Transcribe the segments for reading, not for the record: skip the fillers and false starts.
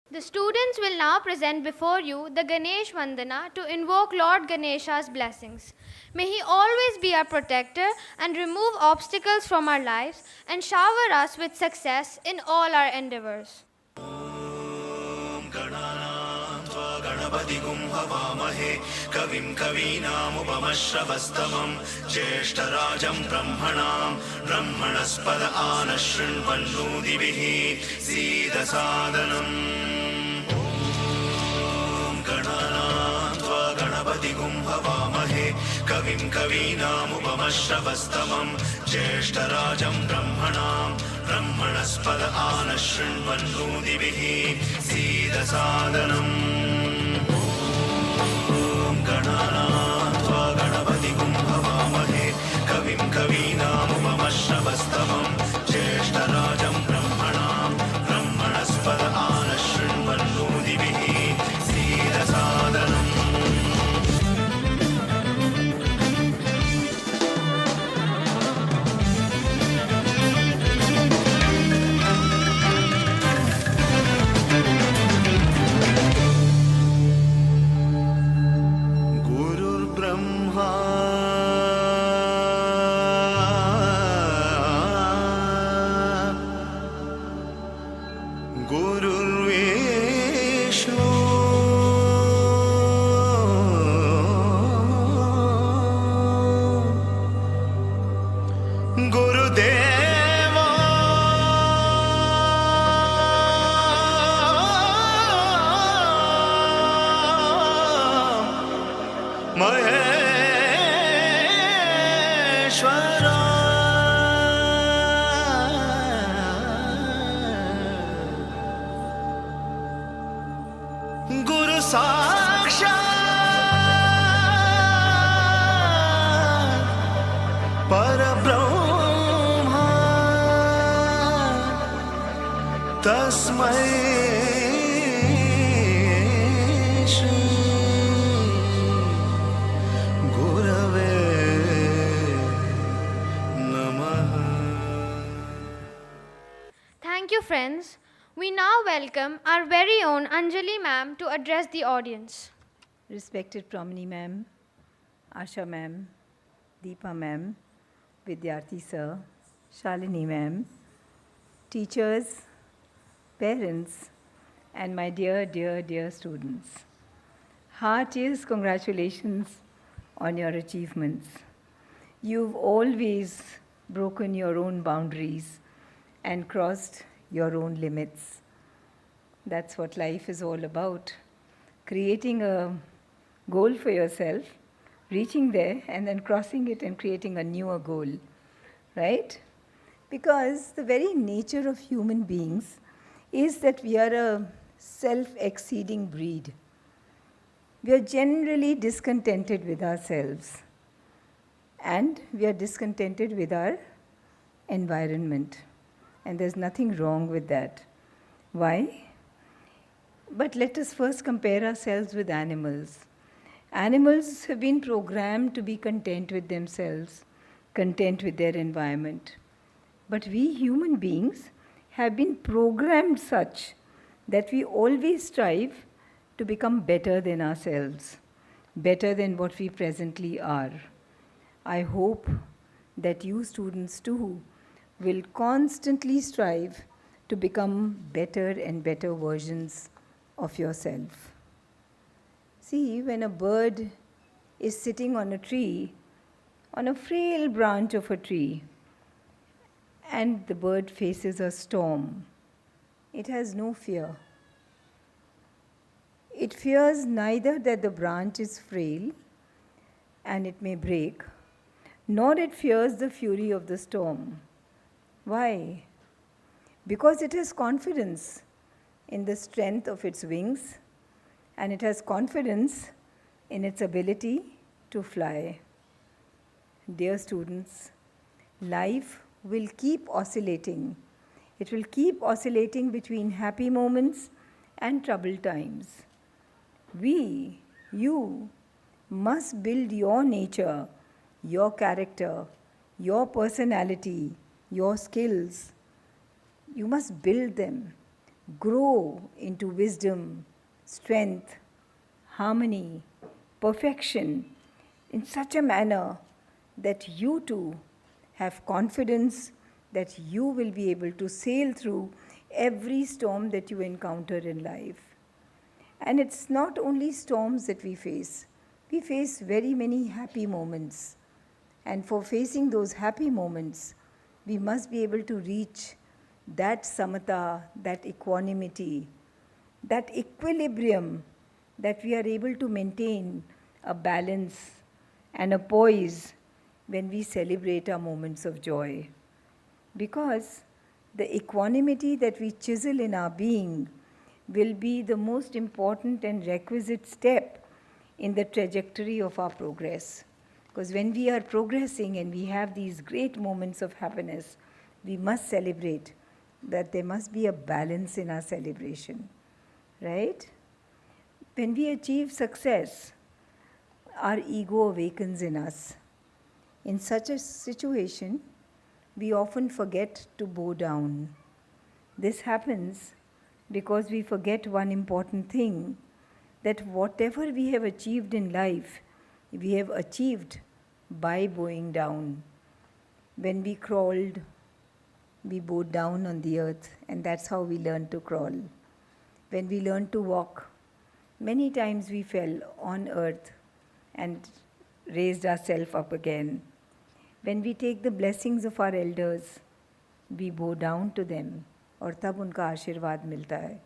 The students will now present before you the Ganesh Vandana to invoke Lord Ganesha's blessings. May he always be our protector and remove obstacles from our lives and shower us with success in all our endeavors. गणपतिगुं हवामहे कविं कवीनामुपमश्रवस्तमं ज्येष्ठराजं ब्रह्मणस्पद आनशृण्वन्नोतिभिः सीदसादनम् गणपतिगुं हवामहे कविं कवीनामुपमश्रवस्तमं ज्येष्ठराजं ब्रह्मणस्पद आनशृण्वन्नोतिभिः सीदसादनम् गणपतिगुं हवामहे कविं कवीनामुपमश्रवस्तमं ज्येष्ठराजं ब्रह्मणस्पद आनशृण्वन्नोतिभिः सीदसादनम् गुरु साक्षात् परब्रह्म तस्मै श्री गुरवे नमः. Thank you, friends. We now welcome our very own Anjali ma'am to address the audience. Respected Pramini ma'am, Asha ma'am, Deepa ma'am, Vidyarthi sir, Shalini ma'am, teachers, parents, and my dear students. Heartiest congratulations on your achievements. You've always broken your own boundaries and crossed your own limits. That's what life is all about. Creating a goal for yourself, reaching there, and then crossing it and creating a newer goal, right? Because the very nature of human beings is that we are a self-exceeding breed. We are generally discontented with ourselves, and we are discontented with our environment. And there's nothing wrong with that. Why? But let us first compare ourselves with animals. Animals have been programmed to be content with themselves, content with their environment. But we human beings have been programmed such that we always strive to become better than ourselves, better than what we presently are. I hope that you students too will constantly strive to become better and better versions of yourself. See, when a bird is sitting on a tree, on a frail branch of a tree, and the bird faces a storm, it has no fear. It fears neither that the branch is frail and it may break, nor it fears the fury of the storm. Why? Because it has confidence in the strength of its wings, and it has confidence in its ability to fly. Dear students, life will keep oscillating. It will keep oscillating between happy moments and troubled times. You, must build your nature, your character, your personality, your skills. You must build them grow into wisdom, strength, harmony, perfection in such a manner that you too have confidence that you will be able to sail through every storm that you encounter in life. And it's not only storms that we face very many happy moments. And for facing those happy moments, we must be able to reach that samatha, that equanimity, that equilibrium, that we are able to maintain a balance and a poise when we celebrate our moments of joy. Because the equanimity that we chisel in our being will be the most important and requisite step in the trajectory of our progress. Because when we are progressing and we have these great moments of happiness, we must celebrate that there must be a balance in our celebration, right? When we achieve success, our ego awakens in us. In such a situation, we often forget to bow down. This happens because we forget one important thing, that whatever we have achieved in life, we have achieved by bowing down. When we crawled, we bowed down on the earth, and that's how we learned to crawl. When we learned to walk, many times we fell on earth and raised ourselves up again. When we take the blessings of our elders, we bow down to them, और तब उनका आशीर्वाद मिलता है.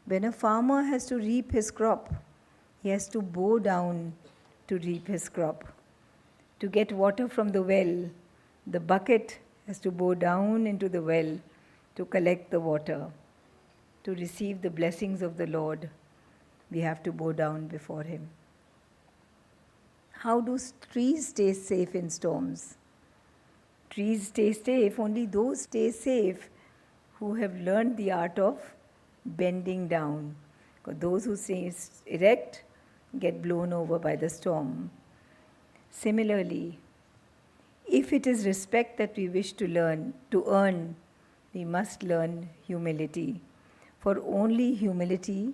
When a farmer has to reap his crop, he has to bow down to reap his crop. To get water from the well, the bucket has to bow down into the well to collect the water. To receive the blessings of the Lord, we have to bow down before Him. How do trees stay safe in storms? Trees stay safe, only those stay safe who have learned the art of bending down. Because those who stay erect get blown over by the storm. Similarly, if it is respect that we wish to earn, we must learn humility. For only humility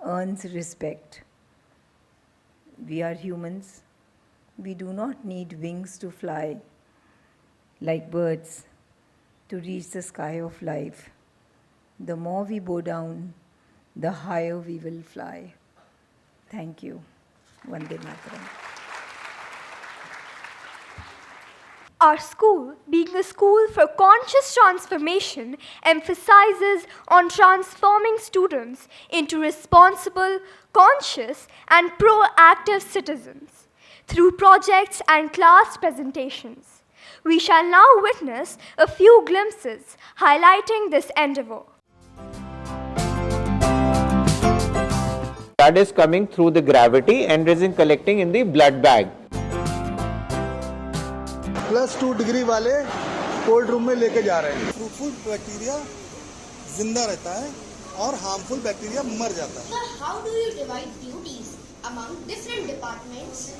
earns respect. We are humans. We do not need wings to fly like birds to reach the sky of life. The more we bow down, the higher we will fly. Thank you. Vande Mataram. Our school, being a school for conscious transformation, emphasizes on transforming students into responsible, conscious, and proactive citizens through projects and class presentations. We shall now witness a few glimpses highlighting this endeavor. Blood is coming through the gravity and is collecting in the blood bag. +2 degree वाले cold room में लेके जा रहे हैं. Fruitful bacteria जिंदा रहता है और हार्मफुल बैक्टीरिया मर जाता है. Sir, how do you divide duties among different departments?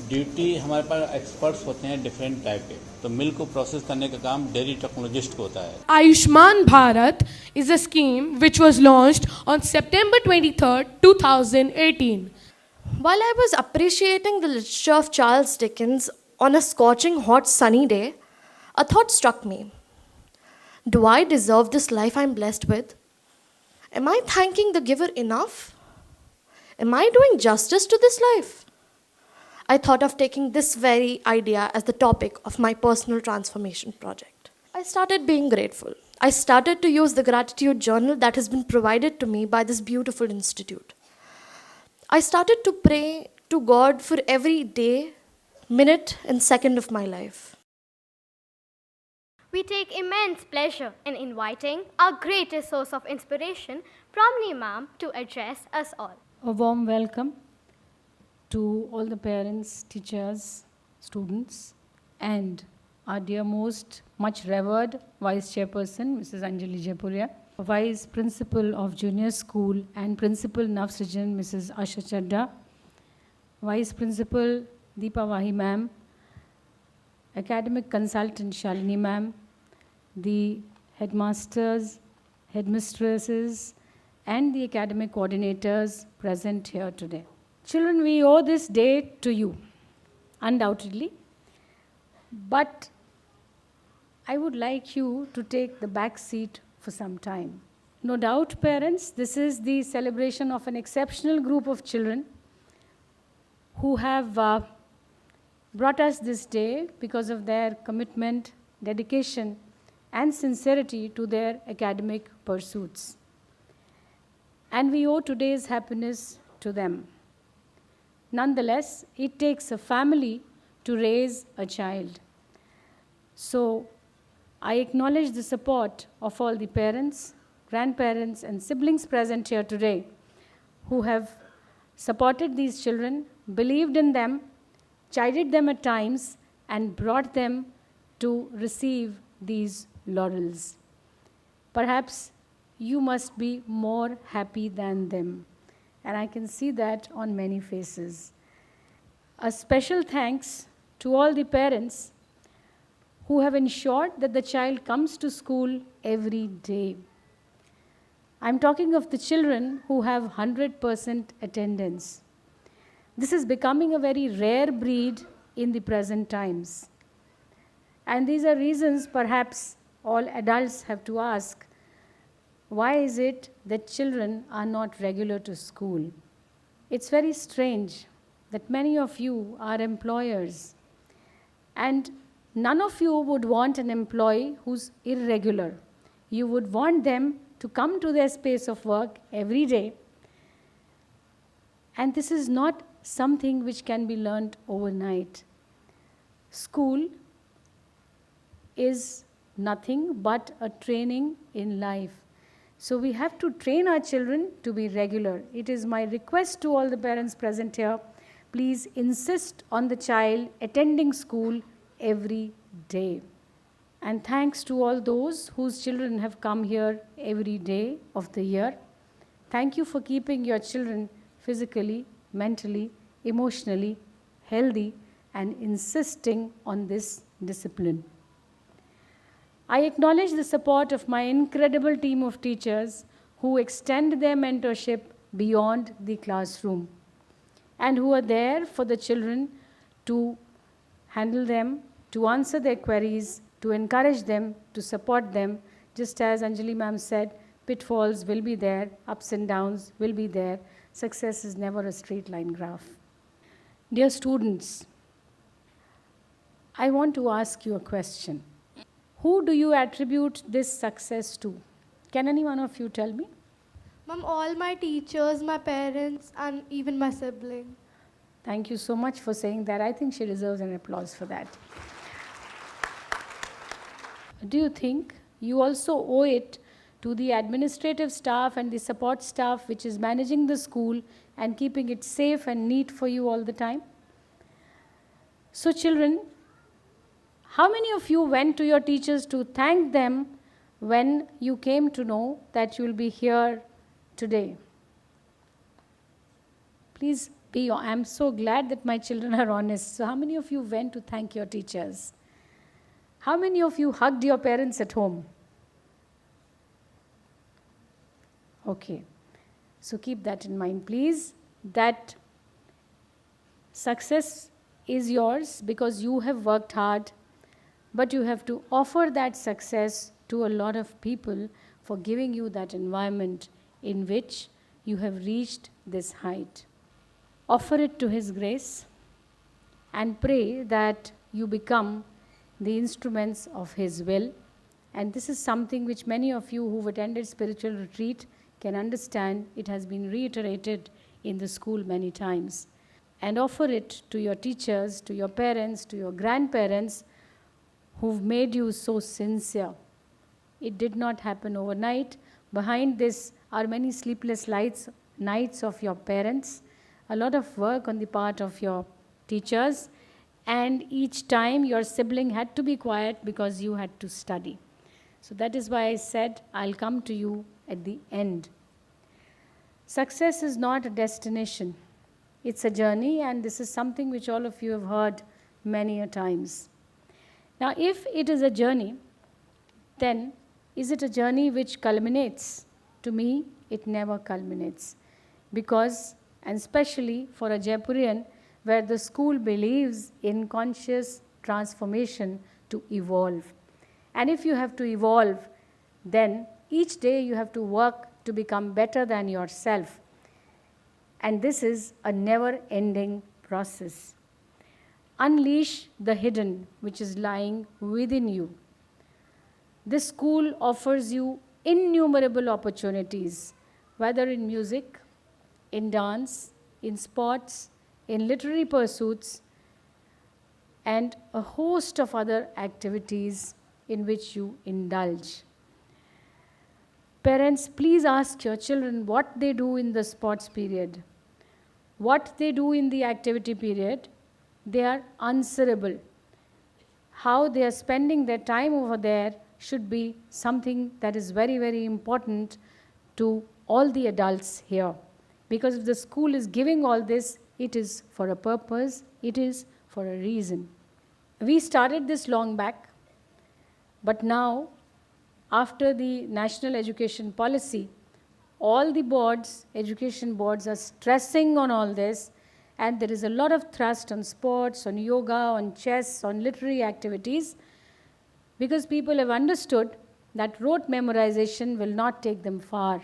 Duty हमारे पास एक्सपर्ट्स होते हैं डिफरेंट टाइप के. तो मिल्क को प्रोसेस करने का काम डेयरी टेक्नोलॉजिस्ट को होता है. Ayushman Bharat is a scheme which was launched on September 23rd, 2018. While I was appreciating the literature of Charles Dickens on a scorching hot sunny day, a thought struck me. Do I deserve this life I'm blessed with? Am I thanking the giver enough? Am I doing justice to this life? I thought of taking this very idea as the topic of my personal transformation project. I started being grateful. I started to use the gratitude journal that has been provided to me by this beautiful institute. I started to pray to God for every day, minute, and second of my life. We take immense pleasure in inviting our greatest source of inspiration, Pramni Ma'am, to address us all. A warm welcome to all the parents, teachers, students, and our dear most much revered Vice Chairperson, Mrs. Anjali Jaipuria, Vice Principal of Junior School and Principal Navsrijan, Mrs. Asha Chadda, Vice Principal Deepa Wahi Ma'am, Academic Consultant Shalini Ma'am, the headmasters, headmistresses, and the academic coordinators present here today. Children, we owe this day to you, undoubtedly, but I would like you to take the back seat for some time. No doubt, parents, this is the celebration of an exceptional group of children who have brought us this day because of their commitment, dedication, and sincerity to their academic pursuits. And we owe today's happiness to them. Nonetheless, it takes a family to raise a child. So, I acknowledge the support of all the parents, grandparents, and siblings present here today who have supported these children, believed in them, chided them at times, and brought them to receive these laurels. Perhaps you must be more happy than them, and I can see that on many faces. A special thanks to all the parents who have ensured that the child comes to school every day. I'm talking of the children who have 100% attendance. This is becoming a very rare breed in the present times. And these are reasons perhaps all adults have to ask, why is it that children are not regular to school? It's very strange that many of you are employers, and none of you would want an employee who's irregular. You would want them to come to their space of work every day. And this is not something which can be learned overnight. School is nothing but a training in life. So we have to train our children to be regular. It is my request to all the parents present here, please insist on the child attending school every day. And thanks to all those whose children have come here every day of the year. Thank you for keeping your children physically, mentally, emotionally healthy and insisting on this discipline. I acknowledge the support of my incredible team of teachers who extend their mentorship beyond the classroom and who are there for the children to handle them, to answer their queries, to encourage them, to support them. Just as Anjali ma'am said, pitfalls will be there, ups and downs will be there. Success is never a straight line graph. Dear students, I want to ask you a question. Who do you attribute this success to? Can any one of you tell me? Ma'am, all my teachers, my parents, and even my sibling. Thank you so much for saying that. I think she deserves an applause for that. Do you think you also owe it to the administrative staff and the support staff which is managing the school and keeping it safe and neat for you all the time? So children, how many of you went to your teachers to thank them when you came to know that you will be here today? Please be, I'm so glad that my children are honest. So how many of you went to thank your teachers? How many of you hugged your parents at home? Okay. So keep that in mind, please, that success is yours because you have worked hard, but you have to offer that success to a lot of people for giving you that environment in which you have reached this height. Offer it to His grace and pray that you become the instruments of His will. And this is something which many of you who've attended spiritual retreat can understand. It has been reiterated in the school many times. And offer it to your teachers, to your parents, to your grandparents who've made you so sincere. It did not happen overnight. Behind this are many sleepless nights of your parents, a lot of work on the part of your teachers, and each time your sibling had to be quiet because you had to study. So that is why I said I'll come to you at the end. Success is not a destination. It's a journey, and this is something which all of you have heard many a times. Now, if it is a journey, then is it a journey which culminates? To me, it never culminates. Because, and especially for a Jaipurian, where the school believes in conscious transformation to evolve. And if you have to evolve, then each day you have to work to become better than yourself. And this is a never-ending process. Unleash the hidden which is lying within you. This school offers you innumerable opportunities, whether in music, in dance, in sports, in literary pursuits, and a host of other activities in which you indulge. Parents, please ask your children what they do in the sports period, what they do in the activity period. They are answerable. How they are spending their time over there should be something that is very, very important to all the adults here. Because if the school is giving all this, it is for a purpose, it is for a reason. We started this long back, but now, after the National Education Policy, all the boards, education boards, are stressing on all this, and there is a lot of thrust on sports, on yoga, on chess, on literary activities, because people have understood that rote memorization will not take them far.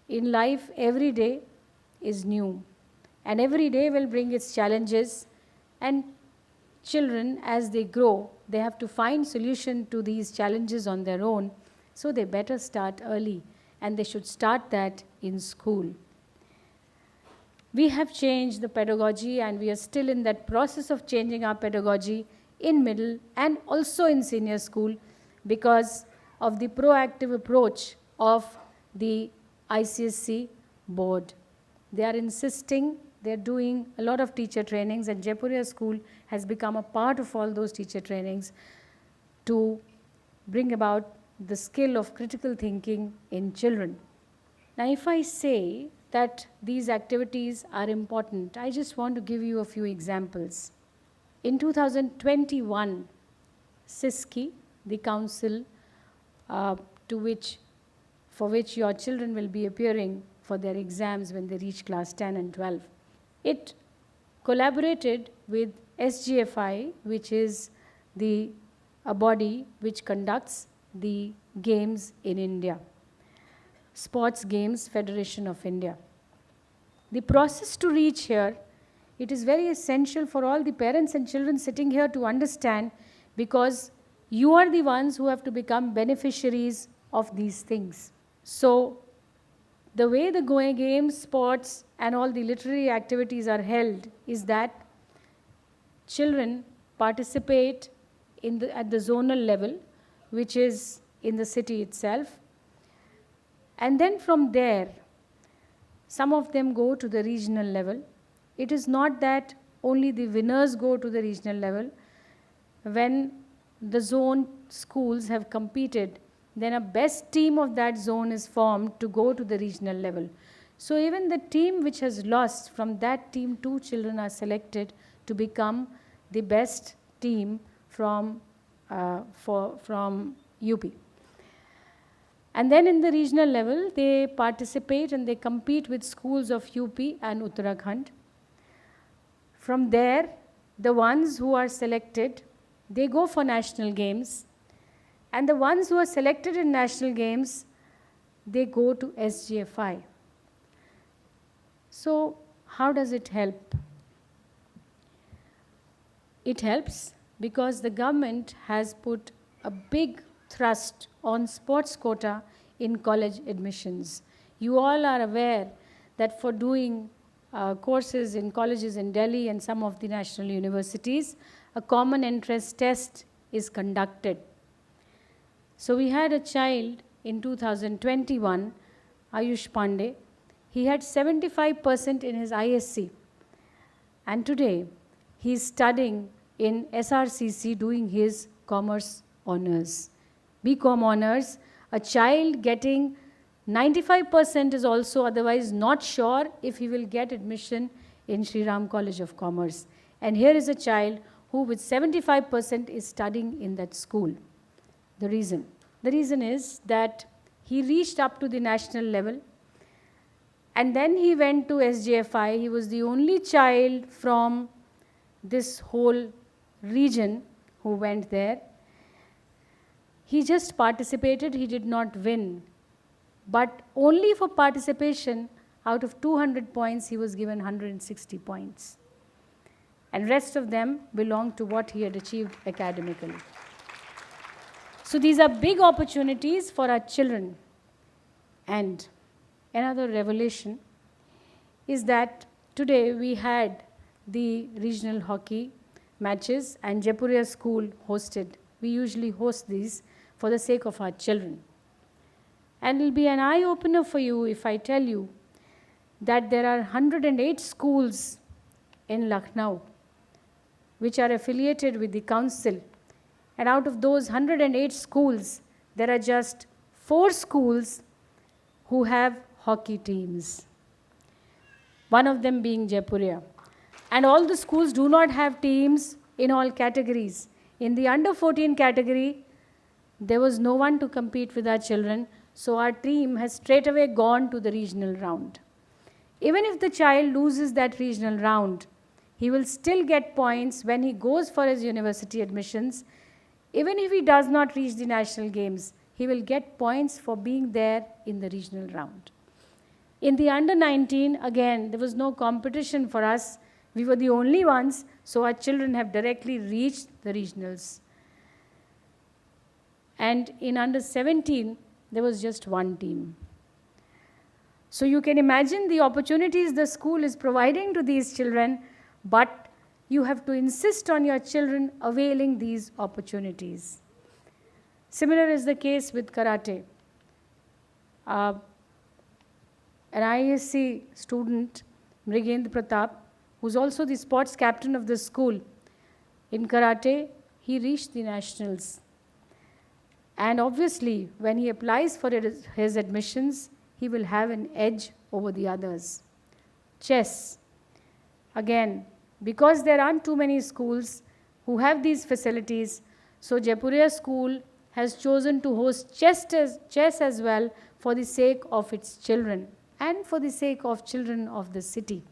In life, every day is new, and every day will bring its challenges, and children, as they grow, they have to find solution to these challenges on their own, so they better start early, and they should start that in school. We have changed the pedagogy, and we are still in that process of changing our pedagogy in middle and also in senior school because of the proactive approach of the ICSC board. They are insisting, they are doing a lot of teacher trainings, and Jaipuria school has become a part of all those teacher trainings to bring about the skill of critical thinking in children. Now, if I say that these activities are important, I just want to give you a few examples. In 2021, SISKI, the council for which your children will be appearing for their exams when they reach class 10 and 12, it collaborated with SGFI, which is a body which conducts the games in India, Sports Games Federation of India. The process to reach here, it is very essential for all the parents and children sitting here to understand, because you are the ones who have to become beneficiaries of these things. So, the way the games, sports, and all the literary activities are held is that children participate at the zonal level, which is in the city itself. And then from there, some of them go to the regional level. It is not that only the winners go to the regional level. When the zone schools have competed, then a best team of that zone is formed to go to the regional level. So even the team which has lost, from that team 2 children are selected to become the best team from UP. And then in the regional level, they participate and they compete with schools of UP and Uttarakhand. From there, the ones who are selected, they go for national games. And the ones who are selected in national games, they go to SGFI. So, how does it help? It helps because the government has put a big thrust on sports quota in college admissions. You all are aware that for doing courses in colleges in Delhi and some of the national universities, a common entrance test is conducted. So we had a child in 2021, Ayush Pandey. He had 75% in his ISC. And today, he is studying in SRCC doing his commerce honors. BCom honors, a child getting 95% is also otherwise not sure if he will get admission in Sri Ram College of Commerce. And here is a child who with 75% is studying in that school. The reason, The reason is that he reached up to the national level, and then he went to SJFI. He was the only child from this whole region who went there. He just participated, he did not win. But only for participation, out of 200 points, he was given 160 points. And rest of them belonged to what he had achieved academically. So these are big opportunities for our children. And another revelation is that today we had the regional hockey matches and Jaipuria school hosted. We usually host these for the sake of our children. And it will be an eye-opener for you if I tell you that there are 108 schools in Lucknow which are affiliated with the council. And out of those 108 schools, there are just 4 schools who have hockey teams. One of them being Jaipuria. And all the schools do not have teams in all categories. In the under 14 category, there was no one to compete with our children, so our team has straight away gone to the regional round. Even if the child loses that regional round, he will still get points when he goes for his university admissions. Even if he does not reach the national games, he will get points for being there in the regional round. In the under 19, again, there was no competition for us. We were the only ones, so our children have directly reached the regionals. And in under 17, there was just one team. So you can imagine the opportunities the school is providing to these children, but you have to insist on your children availing these opportunities. Similar is the case with karate. An ISC student, Mrigendra Pratap, who's also the sports captain of the school, in karate, he reached the nationals. And obviously, when he applies for his admissions, he will have an edge over the others. Chess. Again, because there aren't too many schools who have these facilities, so Jaipuria school has chosen to host chess as well for the sake of its children and for the sake of children of the city.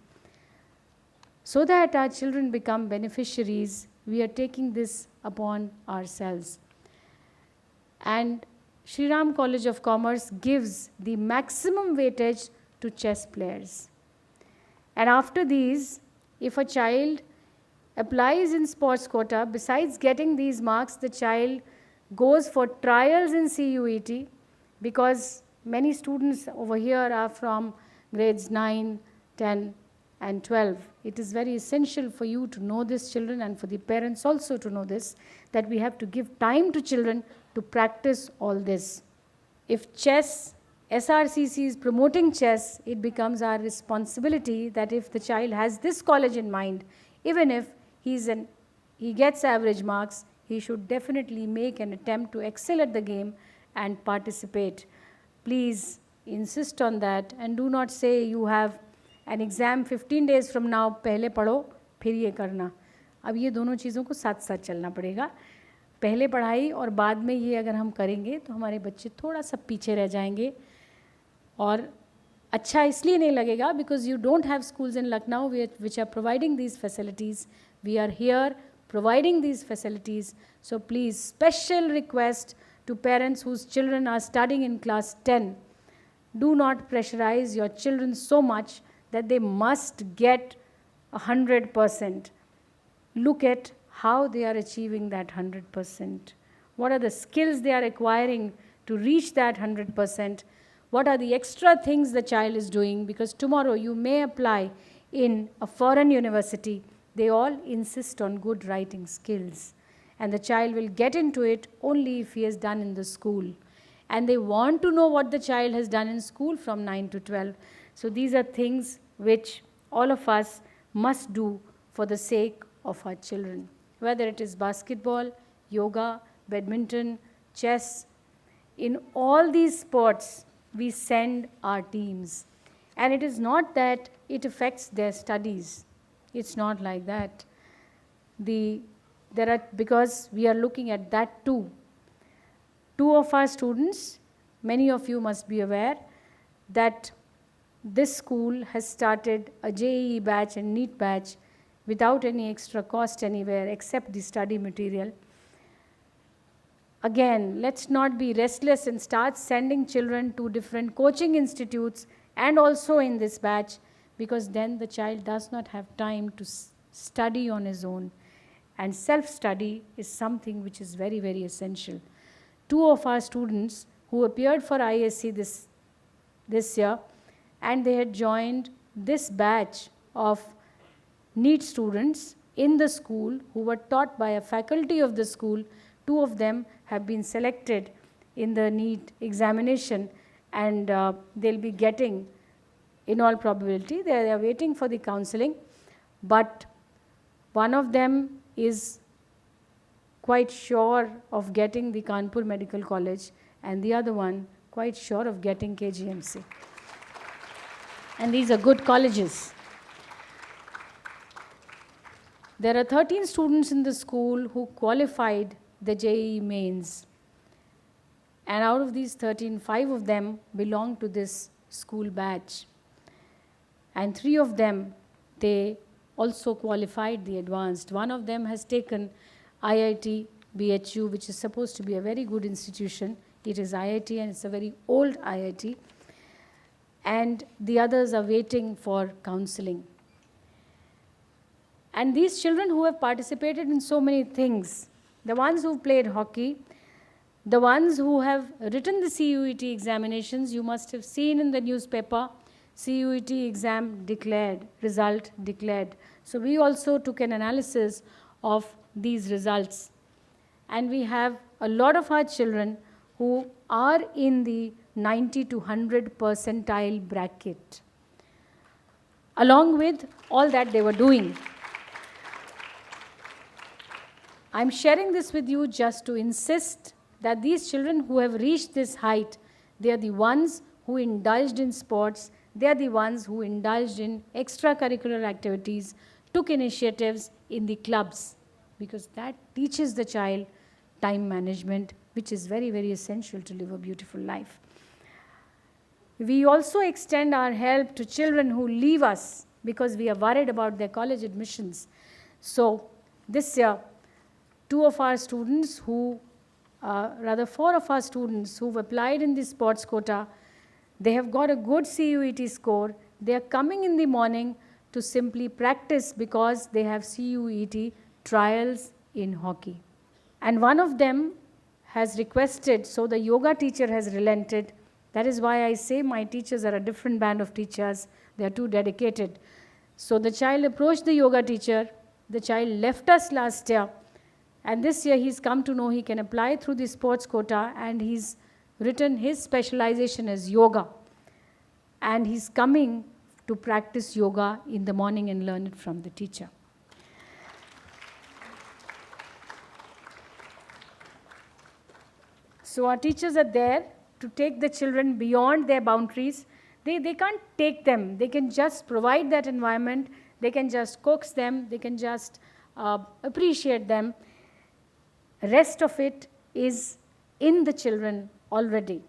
So that our children become beneficiaries, we are taking this upon ourselves. And Shri Ram College of Commerce gives the maximum weightage to chess players. And after these, if a child applies in sports quota, besides getting these marks, the child goes for trials in CUET, because many students over here are from grades 9, 10, and 12. It is very essential for you to know this, children, and for the parents also to know this, that we have to give time to children to practice all this. If chess, SRCC is promoting chess, it becomes our responsibility that if the child has this college in mind, even if he gets average marks, he should definitely make an attempt to excel at the game and participate. Please insist on that, and do not say you have an exam 15 days from now, पहले पढ़ो फिर ये करना. अब ये दोनों चीज़ों को साथ साथ चलना पड़ेगा. पहले पढ़ाई और बाद में ये अगर हम करेंगे तो हमारे बच्चे थोड़ा सा पीछे रह जाएंगे, और अच्छा इसलिए नहीं लगेगा because you don't have schools in Lucknow which are providing these facilities. We are here providing these facilities. So please, special request to parents whose children are studying in class 10, do not pressurize your children so much that they must get 100%. Look at how they are achieving that 100%. What are the skills they are acquiring to reach that 100%? What are the extra things the child is doing? Because tomorrow you may apply in a foreign university. They all insist on good writing skills. And the child will get into it only if he has done in the school. And they want to know what the child has done in school from 9 to 12. So these are things which all of us must do for the sake of our children. Whether it is basketball, yoga, badminton, chess, in all these sports, we send our teams. And it is not that it affects their studies. It's not like that. Because we are looking at that too. 2 of our students, many of you must be aware that this school has started a JEE batch and NEET batch without any extra cost anywhere except the study material. Again, let's not be restless and start sending children to different coaching institutes and also in this batch, because then the child does not have time to study on his own. And self-study is something which is very, very essential. 2 of our students who appeared for ISC this year, and they had joined this batch of NEET students in the school who were taught by a faculty of the school. 2 of them have been selected in the NEET examination, and they'll be getting, in all probability, they are waiting for the counseling, but one of them is quite sure of getting the Kanpur Medical College, and the other one quite sure of getting KGMC. And these are good colleges. There are 13 students in the school who qualified the JEE mains. And out of these 13, 5 of them belong to this school batch. And 3 of them, they also qualified the advanced. One of them has taken IIT BHU, which is supposed to be a very good institution. It is IIT and it's a very old IIT. And the others are waiting for counseling. And these children who have participated in so many things, the ones who played hockey, the ones who have written the CUET examinations, you must have seen in the newspaper, CUET exam declared, result declared. So we also took an analysis of these results. And we have a lot of our children who are in the 90 to 100 percentile bracket, along with all that they were doing. I'm sharing this with you just to insist that these children who have reached this height, they are the ones who indulged in sports, they are the ones who indulged in extracurricular activities, took initiatives in the clubs, because that teaches the child time management, which is very, very essential to live a beautiful life. We also extend our help to children who leave us because we are worried about their college admissions. So this year, 2 of our students who, rather 4 of our students who've applied in the sports quota, they have got a good CUET score. They are coming in the morning to simply practice because they have CUET trials in hockey. And one of them has requested, so the yoga teacher has relented. That is why I say my teachers are a different band of teachers. They are too dedicated. So the child approached the yoga teacher. The child left us last year. And this year he's come to know he can apply through the sports quota, and he's written his specialization as yoga. And he's coming to practice yoga in the morning and learn it from the teacher. So our teachers are there to take the children beyond their boundaries. They can't take them. They can just provide that environment. They can just coax them. They can just appreciate them. Rest of it is in the children already.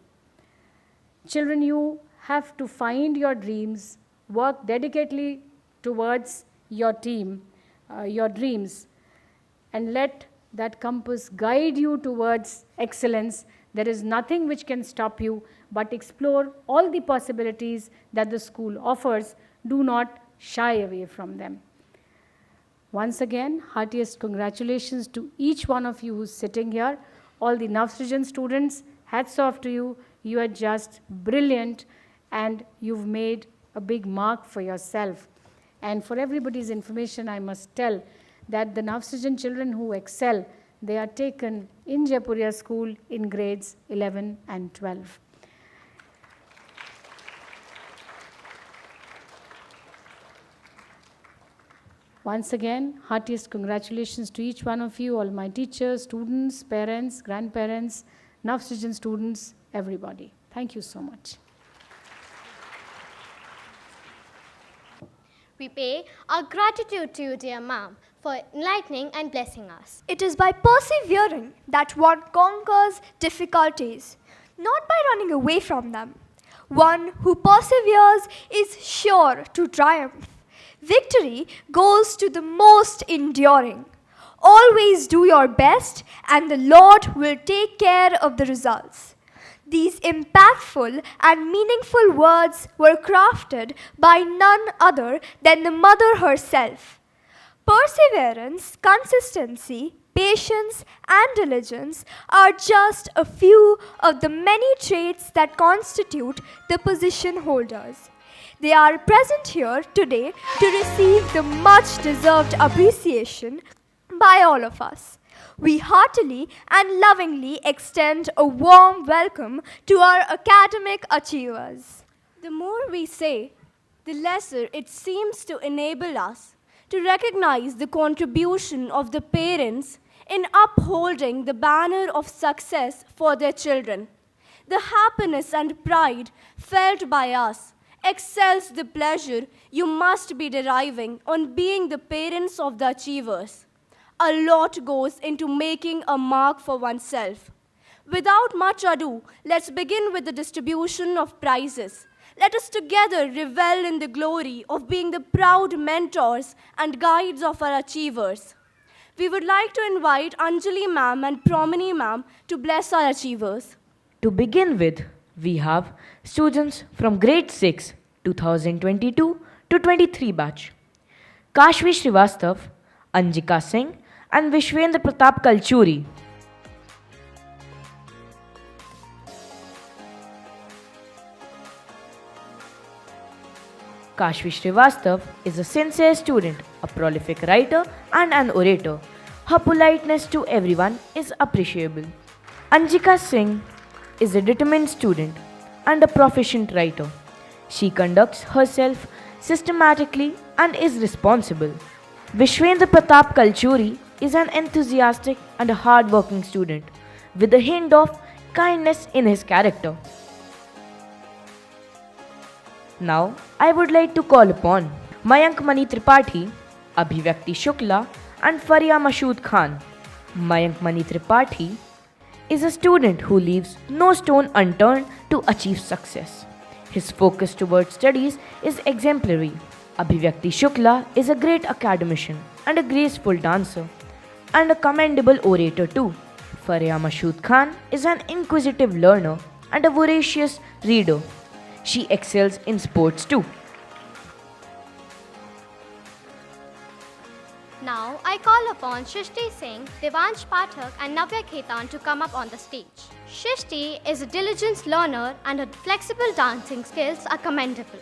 Children, you have to find your dreams, work dedicatedly towards your team, your dreams, and let that compass guide you towards excellence. There is nothing which can stop you, but explore all the possibilities that the school offers. Do not shy away from them. Once again, heartiest congratulations to each one of you who's sitting here. All the Navsrijan students, hats off to you. You are just brilliant, and you've made a big mark for yourself. And for everybody's information, I must tell that the Navsrijan children who excel, they are taken in Jaipuria school in grades 11 and 12. Once again, heartiest congratulations to each one of you, all my teachers, students, parents, grandparents, Navsrijan students, everybody. Thank you so much. We pay our gratitude to you, dear ma'am, for enlightening and blessing us. It is by persevering that one conquers difficulties, not by running away from them. One who perseveres is sure to triumph. Victory goes to the most enduring. Always do your best, and the Lord will take care of the results. These impactful and meaningful words were crafted by none other than the mother herself. Perseverance, consistency, patience, and diligence are just a few of the many traits that constitute the position holders. They are present here today to receive the much deserved appreciation by all of us. We heartily and lovingly extend a warm welcome to our academic achievers. The more we say, the lesser it seems to enable us to recognize the contribution of the parents in upholding the banner of success for their children. The happiness and pride felt by us excels the pleasure you must be deriving on being the parents of the achievers. A lot goes into making a mark for oneself. Without much ado, let's begin with the distribution of prizes. Let us together revel in the glory of being the proud mentors and guides of our achievers. We would like to invite Anjali ma'am and Promini ma'am to bless our achievers. To begin with, we have students from grade 6, 2022 to 23 batch. Kashvi Srivastav, Anjika Singh, and Vishwendra Pratap Kalchuri. Kashvi Srivastav is a sincere student, a prolific writer, and an orator. Her politeness to everyone is appreciable. Anjika Singh is a determined student and a proficient writer. She conducts herself systematically and is responsible. Vishwendra Pratap Kalchuri is an enthusiastic and a hard-working student with a hint of kindness in his character. Now, I would like to call upon Mayank Mani Tripathi, Abhivyakti Shukla, and Faria Mashood Khan. Mayank Mani Tripathi is a student who leaves no stone unturned to achieve success. His focus towards studies is exemplary. Abhivyakti Shukla is a great academician and a graceful dancer and a commendable orator too. Faria Mashood Khan is an inquisitive learner and a voracious reader. She excels in sports too. Now I call upon Shrishti Singh, Devansh Pathak and Navya Khetan to come up on the stage. Shrishti is a diligent learner and her flexible dancing skills are commendable.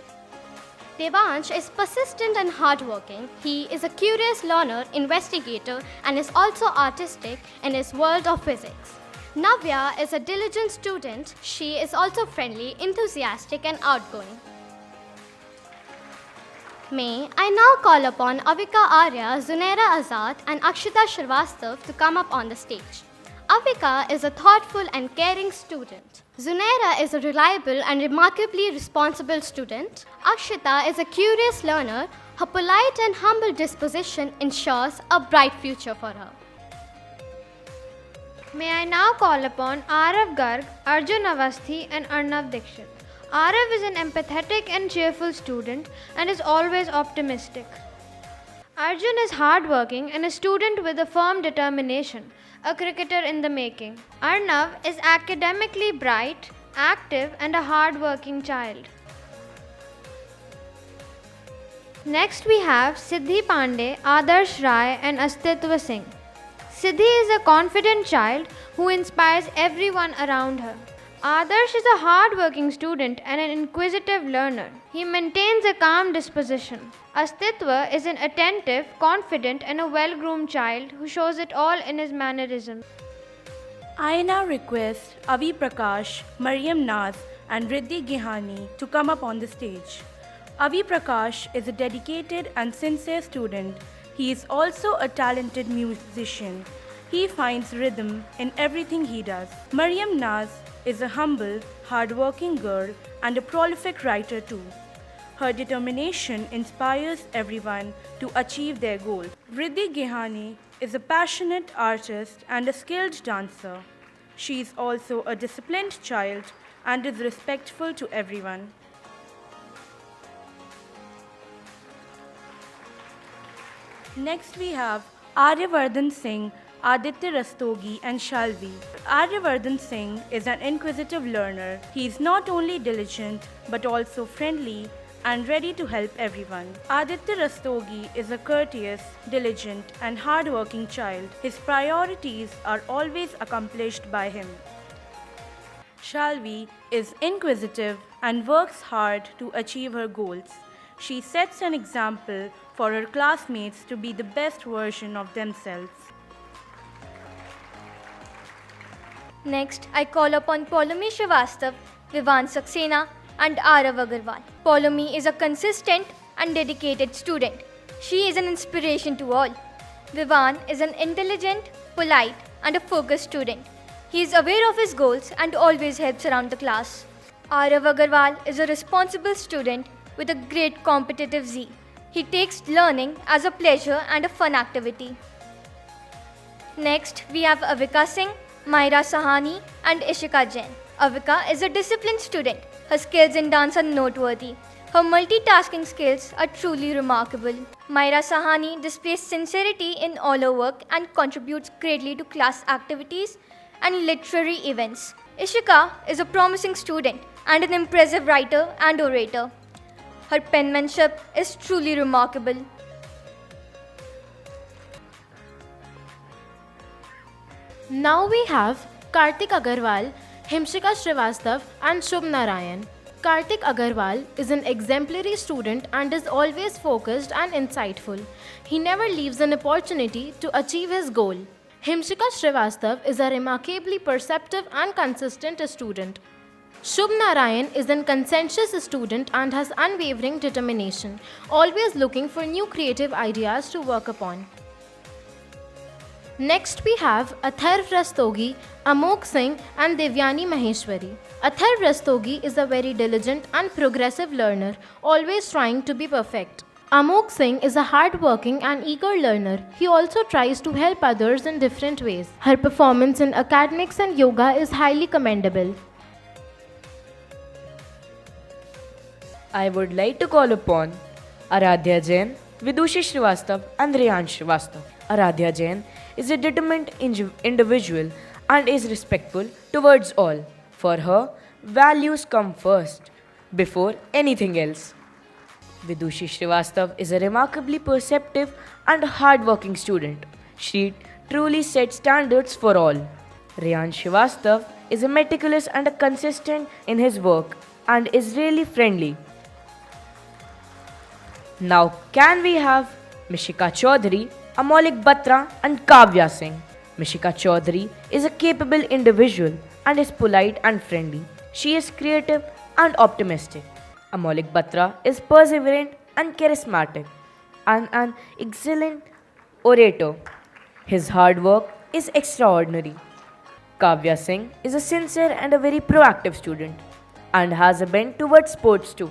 Devansh is persistent and hardworking. He is a curious learner, investigator, and is also artistic in his world of physics. Navya is a diligent student. She is also friendly, enthusiastic, and outgoing. May I now call upon Avika Arya, Zunaira Azad, and Akshita Shrivastava to come up on the stage. Avika is a thoughtful and caring student. Zunaira is a reliable and remarkably responsible student. Akshita is a curious learner. Her polite and humble disposition ensures a bright future for her. May I now call upon Arav Garg, Arjun Avasthi, and Arnav Dikshit. Arav is an empathetic and cheerful student and is always optimistic. Arjun is hardworking and a student with a firm determination, a cricketer in the making. Arnav is academically bright, active, and a hardworking child. Next we have Siddhi Pandey, Adarsh Rai, and Astitwa Singh. Siddhi is a confident child who inspires everyone around her. Adarsh is a hard-working student and an inquisitive learner. He maintains a calm disposition. Astitwa is an attentive, confident, and a well-groomed child who shows it all in his mannerisms. I now request Avi Prakash, Mariam Naz, and Riddhi Gihani to come up on the stage. Avi Prakash is a dedicated and sincere student. He is also a talented musician. He finds rhythm in everything he does. Mariam Naz is a humble, hard-working girl and a prolific writer too. Her determination inspires everyone to achieve their goals. Riddhi Gehani is a passionate artist and a skilled dancer. She is also a disciplined child and is respectful to everyone. Next we have Aryavardhan Singh, Aditya Rastogi and Shalvi. Aryavardhan Singh is an inquisitive learner. He is not only diligent but also friendly and ready to help everyone. Aditya Rastogi is a courteous, diligent and hard-working child. His priorities are always accomplished by him. Shalvi is inquisitive and works hard to achieve her goals. She sets an example for her classmates to be the best version of themselves. Next, I call upon Paulomi Srivastav, Vivan Saxena, and Arav Agarwal. Paulomi is a consistent and dedicated student. She is an inspiration to all. Vivan is an intelligent, polite, and a focused student. He is aware of his goals and always helps around the class. Arav Agarwal is a responsible student with a great competitive zeal. He takes learning as a pleasure and a fun activity. Next, we have Avika Singh, Myra Sahani, and Ishika Jain. Avika is a disciplined student. Her skills in dance are noteworthy. Her multitasking skills are truly remarkable. Myra Sahani displays sincerity in all her work and contributes greatly to class activities and literary events. Ishika is a promising student and an impressive writer and orator. Her penmanship is truly remarkable. Now we have Kartik Agarwal, Himshika Srivastav and Shubh Narayan. Kartik Agarwal is an exemplary student and is always focused and insightful. He never leaves an opportunity to achieve his goal. Himshika Srivastav is a remarkably perceptive and consistent student. Shubh Narayan is a conscientious student and has unwavering determination, always looking for new creative ideas to work upon. Next we have Atharv Rastogi, Amok Singh and Devyani Maheshwari. Atharv Rastogi is a very diligent and progressive learner, always trying to be perfect. Amok Singh is a hard-working and eager learner. He also tries to help others in different ways. Her performance in academics and yoga is highly commendable. I would like to call upon Aradhya Jain, Vidushi Srivastav and Riyan Srivastav. Aradhya Jain is a determined individual and is respectful towards all. For her, values come first, before anything else. Vidushi Srivastav is a remarkably perceptive and hard-working student. She truly sets standards for all. Riyan Srivastav is a meticulous and consistent in his work and is really friendly. Now can we have Mishika Chaudhary, Amolik Batra and Kavya Singh. Mishika Chaudhary is a capable individual and is polite and friendly. She is creative and optimistic. Amolik Batra is perseverant and charismatic and an excellent orator. His hard work is extraordinary. Kavya Singh is a sincere and a very proactive student and has a bent towards sports too.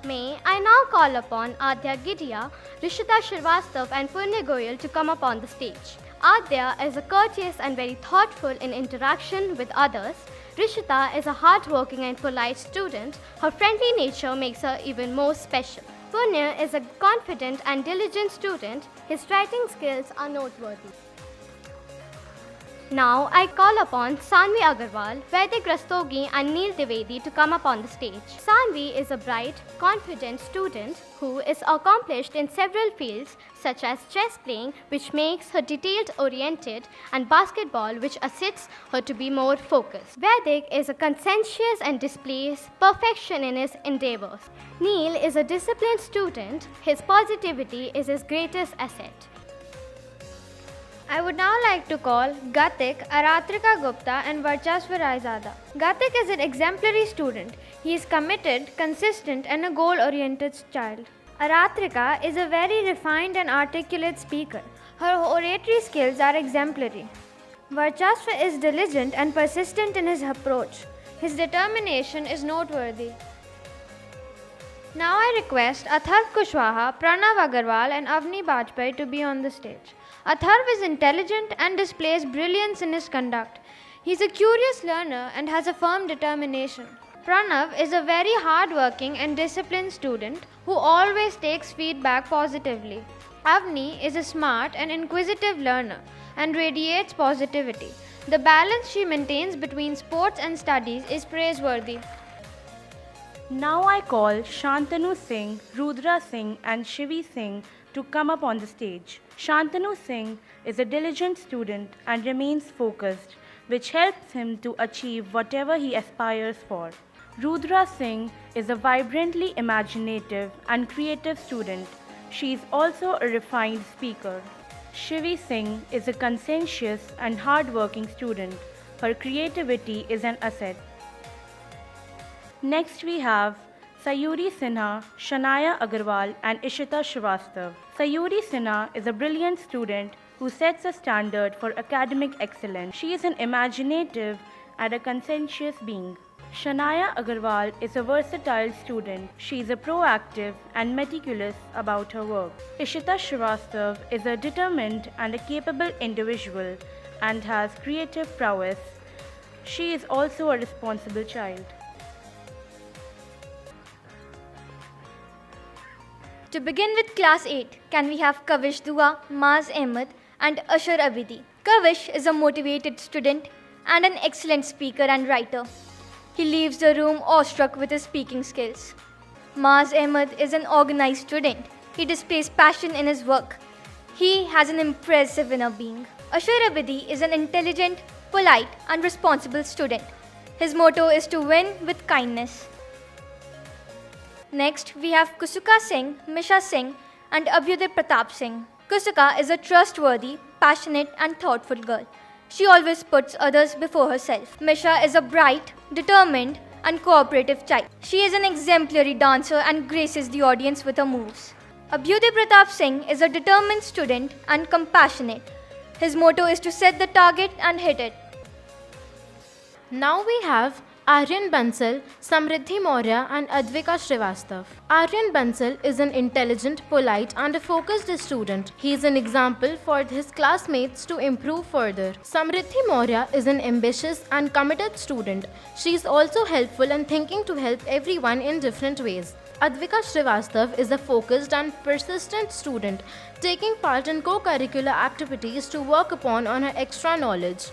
May I now call upon Adya Gidia, Rishita Srivastav and Punya Goyal to come up on the stage. Adya is a courteous and very thoughtful in interaction with others. Rishita is a hardworking and polite student. Her friendly nature makes her even more special. Punya is a confident and diligent student. His writing skills are noteworthy. Now I call upon Sanvi Agarwal, Vaidik Rastogi and Neil Divedi to come up on the stage. Sanvi is a bright, confident student who is accomplished in several fields such as chess playing, which makes her detailed oriented, and basketball, which assists her to be more focused. Vaidik is a conscientious and displays perfection in his endeavors. Neil is a disciplined student. His positivity is his greatest asset. I would now like to call Gatik, Aratrika Gupta and Varchasva Raizada. Gatik is an exemplary student. He is committed, consistent and a goal-oriented child. Aratrika is a very refined and articulate speaker. Her oratory skills are exemplary. Varchasva is diligent and persistent in his approach. His determination is noteworthy. Now I request Atharv Kushwaha, Pranav Agarwal and Avni Bajpai to be on the stage. Atharv is intelligent and displays brilliance in his conduct. He is a curious learner and has a firm determination. Pranav is a very hard-working and disciplined student who always takes feedback positively. Avni is a smart and inquisitive learner and radiates positivity. The balance she maintains between sports and studies is praiseworthy. Now I call Shantanu Singh, Rudra Singh and Shivi Singh to come up on the stage. Shantanu Singh is a diligent student and remains focused, which helps him to achieve whatever he aspires for. Rudra Singh is a vibrantly imaginative and creative student. She is also a refined speaker. Shivi Singh is a conscientious and hard-working student. Her creativity is an asset. Next we have Sayuri Sinha, Shanaya Agarwal and Ishita Srivastav. Sayuri Sinha is a brilliant student who sets a standard for academic excellence. She is an imaginative and a conscientious being. Shanaya Agarwal is a versatile student. She is a proactive and meticulous about her work. Ishita Srivastav is a determined and a capable individual and has creative prowess. She is also a responsible child. To begin with Class 8, can we have Kavish Dua, Maz Ahmed and Ashar Abidi. Kavish is a motivated student and an excellent speaker and writer. He leaves the room awestruck with his speaking skills. Maz Ahmed is an organized student. He displays passion in his work. He has an impressive inner being. Ashar Abidi is an intelligent, polite and responsible student. His motto is to win with kindness. Next, we have Kusuka Singh, Misha Singh and Abhyuday Pratap Singh. Kusuka is a trustworthy, passionate and thoughtful girl. She always puts others before herself. Misha is a bright, determined and cooperative child. She is an exemplary dancer and graces the audience with her moves. Abhyuday Pratap Singh is a determined student and compassionate. His motto is to set the target and hit it. Now we have Aryan Bansal, Samriddhi Maurya and Advika Srivastav. Aryan Bansal is an intelligent, polite and a focused student. He is an example for his classmates to improve further. Samriddhi Maurya is an ambitious and committed student. She is also helpful and thinking to help everyone in different ways. Advika Srivastav is a focused and persistent student, taking part in co-curricular activities to work upon on her extra knowledge.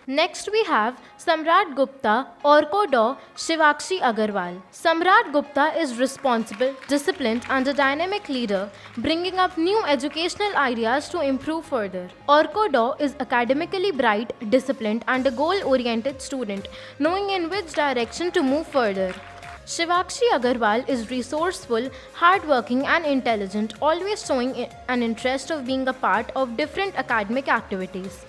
Next we have Samrat Gupta, Orko Shivakshi Agarwal. Samrat Gupta is responsible, disciplined and a dynamic leader, bringing up new educational ideas to improve further. Orko is academically bright, disciplined and a goal-oriented student, knowing in which direction to move further. Shivakshi Agarwal is resourceful, hardworking and intelligent, always showing an interest of being a part of different academic activities.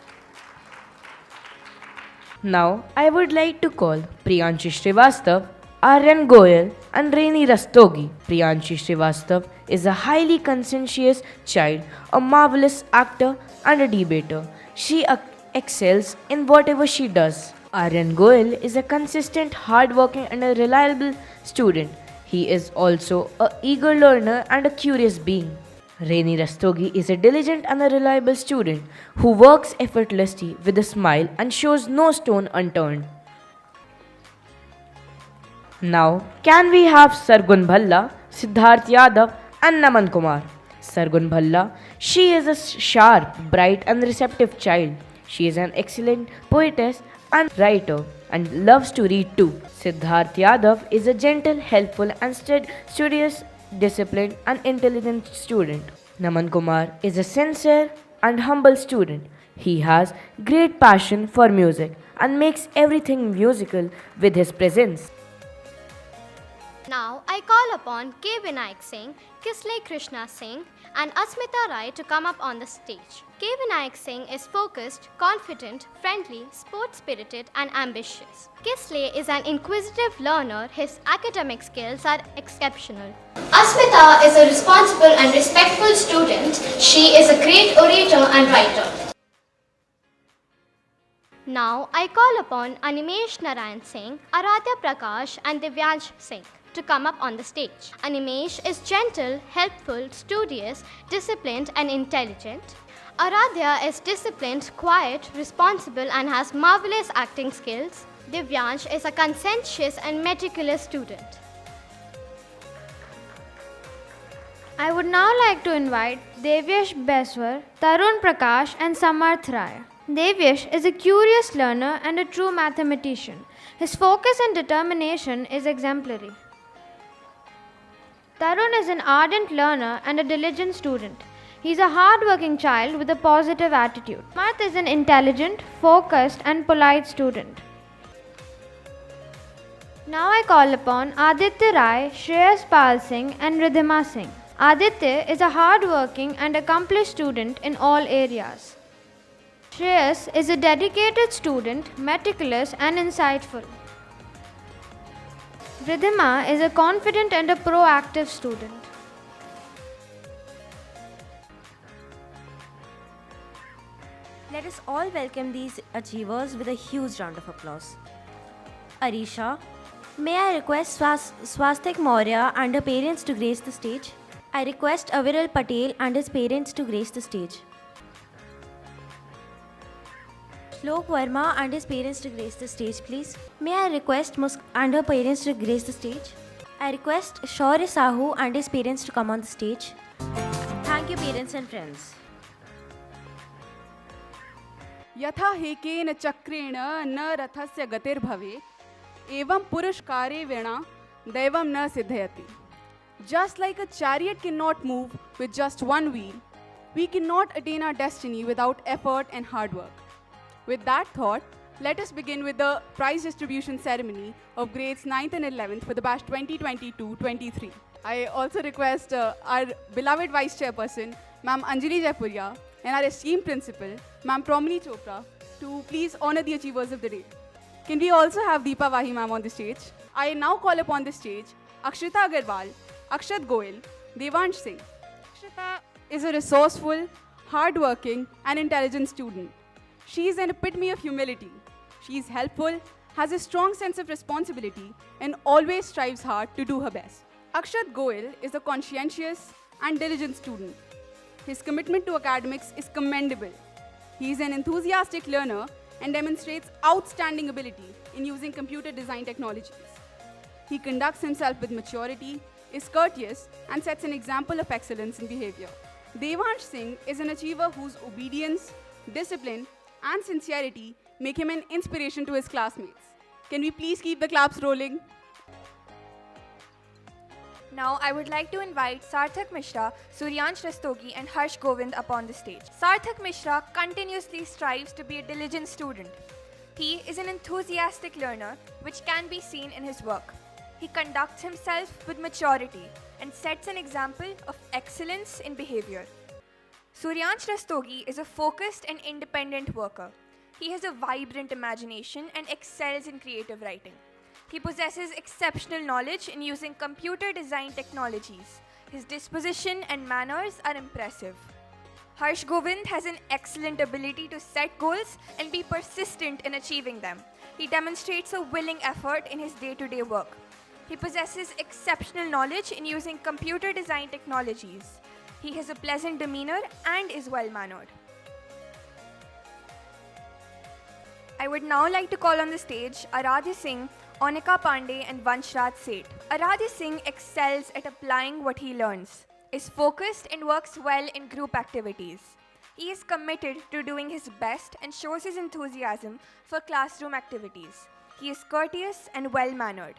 Now, I would like to call Priyanshi Srivastav, Aryan Goyal and Reni Rastogi. Priyanshi Srivastav is a highly conscientious child, a marvelous actor and a debater. She excels in whatever she does. Aryan Goyal is a consistent, hardworking and a reliable student. He is also an eager learner and a curious being. Reni Rastogi is a diligent and a reliable student who works effortlessly with a smile and shows no stone unturned. Now, can we have Sargun Bhalla, Siddharth Yadav and Naman Kumar? Sargun Bhalla, she is a sharp, bright and receptive child. She is an excellent poetess and writer and loves to read too. Siddharth Yadav is a gentle, helpful and studious, disciplined and intelligent student. Naman Kumar is a sincere and humble student. He has great passion for music and makes everything musical with his presence. Now I call upon K. Vinayak Singh, Kisley Krishna Singh and Asmita Rai to come up on the stage. K. Vinayak Singh is focused, confident, friendly, sports-spirited and ambitious. Kisley is an inquisitive learner. His academic skills are exceptional. Asmita is a responsible and respectful student. She is a great orator and writer. Now I call upon Animesh Narayan Singh, Aradhya Prakash and Divyansh Singh to come up on the stage. Animesh is gentle, helpful, studious, disciplined and intelligent. Aradhya is disciplined, quiet, responsible and has marvelous acting skills. Divyansh is a conscientious and meticulous student. I would now like to invite Devyash Beswar, Tarun Prakash and Samarth Rai. Devyash is a curious learner and a true mathematician. His focus and determination is exemplary. Tarun is an ardent learner and a diligent student. He is a hard-working child with a positive attitude. Samarth is an intelligent, focused and polite student. Now I call upon Aditya Rai, Shreyas Pal Singh and Ridhima Singh. Aditya is a hard-working and accomplished student in all areas. Shreyas is a dedicated student, meticulous and insightful. Ridhima is a confident and a proactive student. Let us all welcome these achievers with a huge round of applause. Arisha, may I request Swastik Maurya and her parents to grace the stage? I request Aviral Patel and his parents to grace the stage. Shlok Verma and his parents to grace the stage, please. May I request Musk and her parents to grace the stage? I request Shaurya Sahu and his parents to come on the stage. Thank you, parents and friends. यथा हेकेन चक्रेण न रथस्य गतिर्भवेत् एवं पुरुषकारे वेणा दैवं न सिद्धयति. Just like a chariot cannot move with just one wheel, we cannot attain our destiny without effort and hard work. With that thought, let us begin with the prize distribution ceremony of grades 9th and 11th for the batch 2022-23. I also request our beloved Vice Chairperson, Ma'am Anjali Jaipuria, and our esteemed Principal, Ma'am Promini Chopra, to please honor the achievers of the day. Can we also have Deepa Vahi Ma'am on the stage? I now call upon the stage Akshita Agarwal, Akshat Goel, Devansh Singh. Akshita is a resourceful, hardworking, and intelligent student. She is an epitome of humility. She is helpful, has a strong sense of responsibility, and always strives hard to do her best. Akshat Goel is a conscientious and diligent student. His commitment to academics is commendable. He is an enthusiastic learner and demonstrates outstanding ability in using computer design technologies. He conducts himself with maturity, is courteous, and sets an example of excellence in behavior. Devansh Singh is an achiever whose obedience, discipline, and sincerity make him an inspiration to his classmates. Can we please keep the claps rolling? Now I would like to invite Sarthak Mishra, Suryansh Rastogi and Harsh Govind upon the stage. Sarthak Mishra continuously strives to be a diligent student. He is an enthusiastic learner, which can be seen in his work. He conducts himself with maturity and sets an example of excellence in behavior. Suryansh Rastogi is a focused and independent worker. He has a vibrant imagination and excels in creative writing. He possesses exceptional knowledge in using computer design technologies. His disposition and manners are impressive. Harsh Govind has an excellent ability to set goals and be persistent in achieving them. He demonstrates a willing effort in his day-to-day work. He possesses exceptional knowledge in using computer design technologies. He has a pleasant demeanor and is well-mannered. I would now like to call on the stage Aradhya Singh, Onika Pandey and Vanshrat Seth. Aradhya Singh excels at applying what he learns, is focused and works well in group activities. He is committed to doing his best and shows his enthusiasm for classroom activities. He is courteous and well-mannered.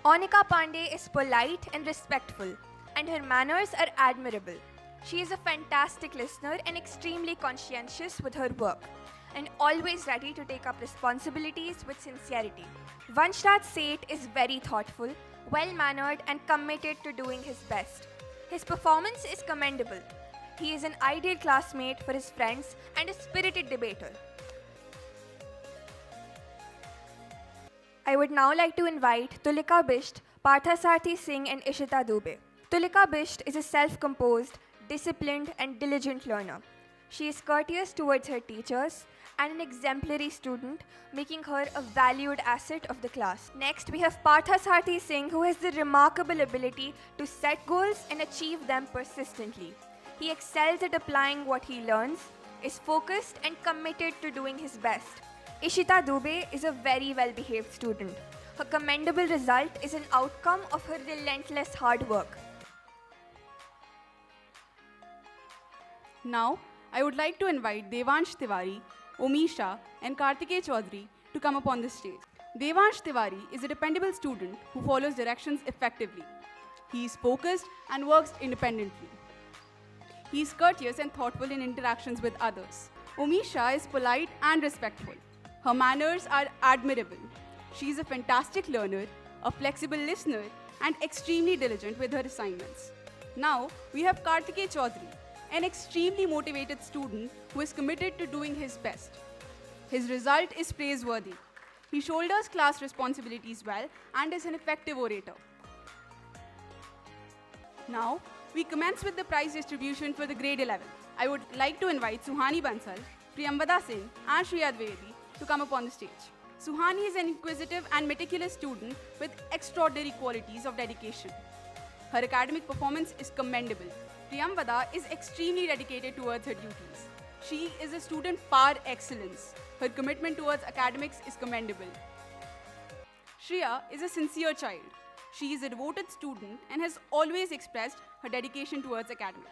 Onika Pandey is polite and respectful, and her manners are admirable. She is a fantastic listener and extremely conscientious with her work, and always ready to take up responsibilities with sincerity. Vanshrat Seth is very thoughtful, well-mannered and committed to doing his best. His performance is commendable. He is an ideal classmate for his friends and a spirited debater. I would now like to invite Tulika Bisht, Parthasarthi Singh and Ishita Dubey. Tulika Bisht is a self-composed, disciplined and diligent learner. She is courteous towards her teachers and an exemplary student, making her a valued asset of the class. Next, we have Parthasarthi Singh, who has the remarkable ability to set goals and achieve them persistently. He excels at applying what he learns, is focused and committed to doing his best. Ishita Dubey is a very well-behaved student. Her commendable result is an outcome of her relentless hard work. Now, I would like to invite Devansh Tiwari, Omisha, and Kartikeya Chaudhary to come up on the stage. Devansh Tiwari is a dependable student who follows directions effectively. He is focused and works independently. He is courteous and thoughtful in interactions with others. Omisha is polite and respectful. Her manners are admirable. She is a fantastic learner, a flexible listener, and extremely diligent with her assignments. Now, we have Kartikeya Chaudhary, an extremely motivated student who is committed to doing his best. His result is praiseworthy. He shoulders class responsibilities well and is an effective orator. Now, we commence with the prize distribution for the grade 11. I would like to invite Suhani Bansal, Priyamvada Singh, and Shriya Dwivedi to come up on the stage. Suhani is an inquisitive and meticulous student with extraordinary qualities of dedication. Her academic performance is commendable. Priyamvada is extremely dedicated towards her duties. She is a student par excellence. Her commitment towards academics is commendable. Shriya is a sincere child. She is a devoted student and has always expressed her dedication towards academics.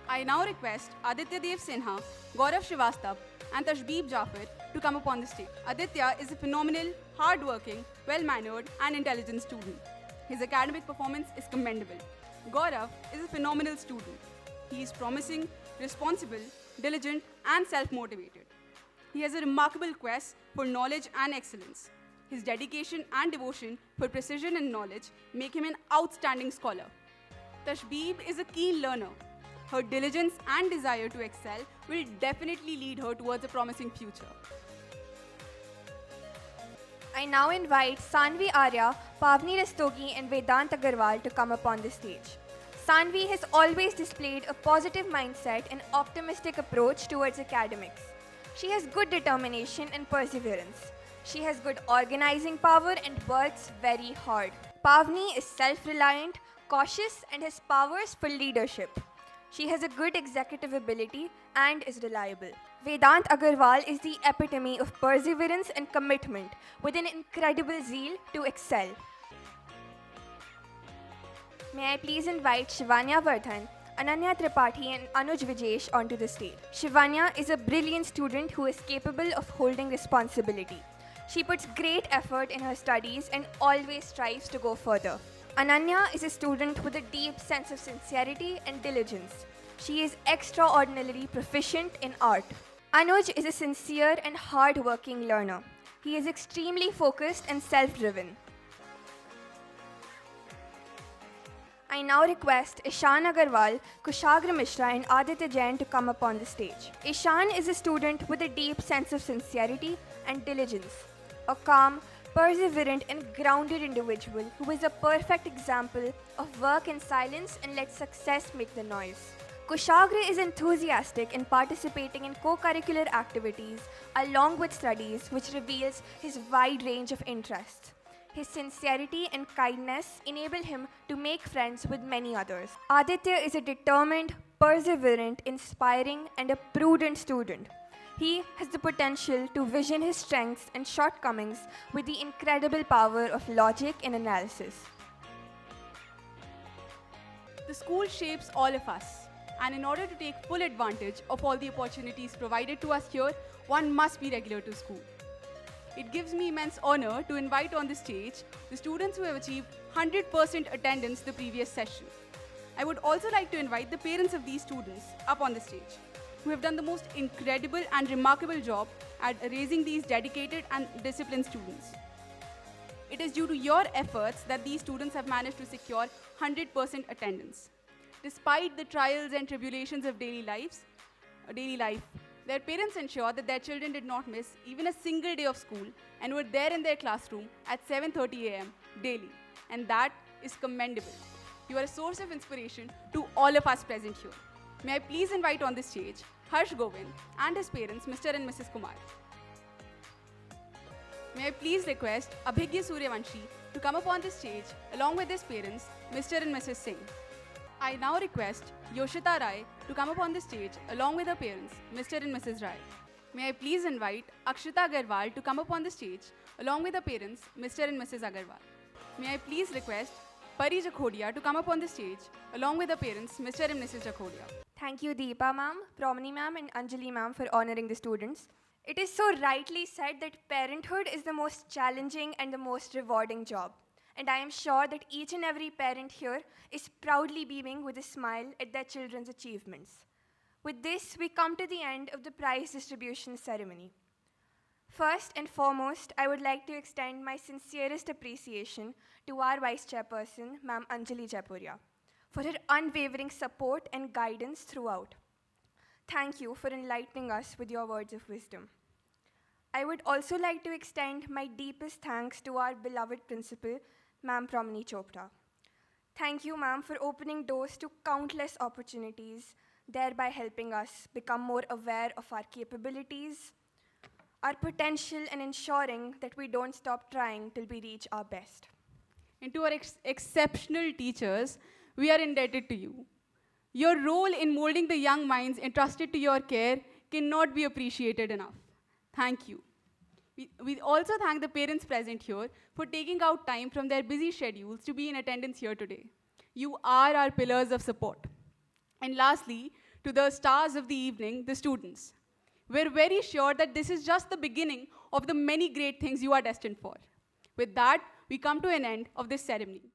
I now request Aditya Dev Sinha, Gaurav Srivastava, and Tashbeeb Jafar to come up on the stage. Aditya is a phenomenal, hard-working, well-mannered, and intelligent student. His academic performance is commendable. Gaurav is a phenomenal student. He is promising, responsible, diligent, and self-motivated. He has a remarkable quest for knowledge and excellence. His dedication and devotion for precision and knowledge make him an outstanding scholar. Tashbeeb is a keen learner. Her diligence and desire to excel will definitely lead her towards a promising future. I now invite Sanvi Arya, Pavni Rastogi, and Vedant Agarwal to come up on the stage. Sanvi has always displayed a positive mindset and optimistic approach towards academics. She has good determination and perseverance. She has good organizing power and works very hard. Pavni is self-reliant, cautious, and has powers for leadership. She has a good executive ability and is reliable. Vedant Agarwal is the epitome of perseverance and commitment with an incredible zeal to excel. May I please invite Shivanya Vardhan, Ananya Tripathi, and Anuj Vijesh onto the stage. Shivanya is a brilliant student who is capable of holding responsibility. She puts great effort in her studies and always strives to go further. Ananya is a student with a deep sense of sincerity and diligence. She is extraordinarily proficient in art. Anuj is a sincere and hard-working learner. He is extremely focused and self-driven. I now request Ishan Agarwal, Kushagra Mishra, and Aditya Jain to come up on the stage. Ishan is a student with a deep sense of sincerity and diligence. A calm, perseverant, and grounded individual who is a perfect example of work in silence and let success make the noise. Kushagra is enthusiastic in participating in co-curricular activities along with studies, which reveals his wide range of interests. His sincerity and kindness enable him to make friends with many others. Aditya is a determined, perseverant, inspiring, and a prudent student. He has the potential to vision his strengths and shortcomings with the incredible power of logic and analysis. The school shapes all of us, and in order to take full advantage of all the opportunities provided to us here, one must be regular to school. It gives me immense honor to invite on the stage the students who have achieved 100% attendance the previous session. I would also like to invite the parents of these students up on the stage, who have done the most incredible and remarkable job at raising these dedicated and disciplined students. It is due to your efforts that these students have managed to secure 100% attendance. Despite the trials and tribulations of daily life, their parents ensured that their children did not miss even a single day of school and were there in their classroom at 7:30 a.m. daily. And that is commendable. You are a source of inspiration to all of us present here. May I please invite on the stage Harsh Govind, and his parents, Mr. and Mrs. Kumar. May I please request Abhigya Suryavanshi to come up on the stage along with his parents, Mr. and Mrs. Singh. I now request Yoshita Rai to come up on the stage along with her parents, Mr. and Mrs. Rai. May I please invite Akshita Agarwal to come up on the stage along with her parents, Mr. and Mrs. Agarwal. May I please request Pari Jakhodia to come up on the stage along with her parents, Mr. and Mrs. Jakhodia. Thank you, Deepa ma'am, Promini ma'am, and Anjali ma'am for honoring the students. It is so rightly said that parenthood is the most challenging and the most rewarding job. And I am sure that each and every parent here is proudly beaming with a smile at their children's achievements. With this, we come to the end of the prize distribution ceremony. First and foremost, I would like to extend my sincerest appreciation to our Vice Chairperson, Ma'am Anjali Jaipuria, for her unwavering support and guidance throughout. Thank you for enlightening us with your words of wisdom. I would also like to extend my deepest thanks to our beloved principal, Ma'am Promini Chopra. Thank you, ma'am, for opening doors to countless opportunities, thereby helping us become more aware of our capabilities, our potential, and ensuring that we don't stop trying till we reach our best. And to our exceptional teachers, we are indebted to you. Your role in molding the young minds entrusted to your care cannot be appreciated enough. Thank you. We also thank the parents present here for taking out time from their busy schedules to be in attendance here today. You are our pillars of support. And lastly, to the stars of the evening, the students. We're very sure that this is just the beginning of the many great things you are destined for. With that, we come to an end of this ceremony.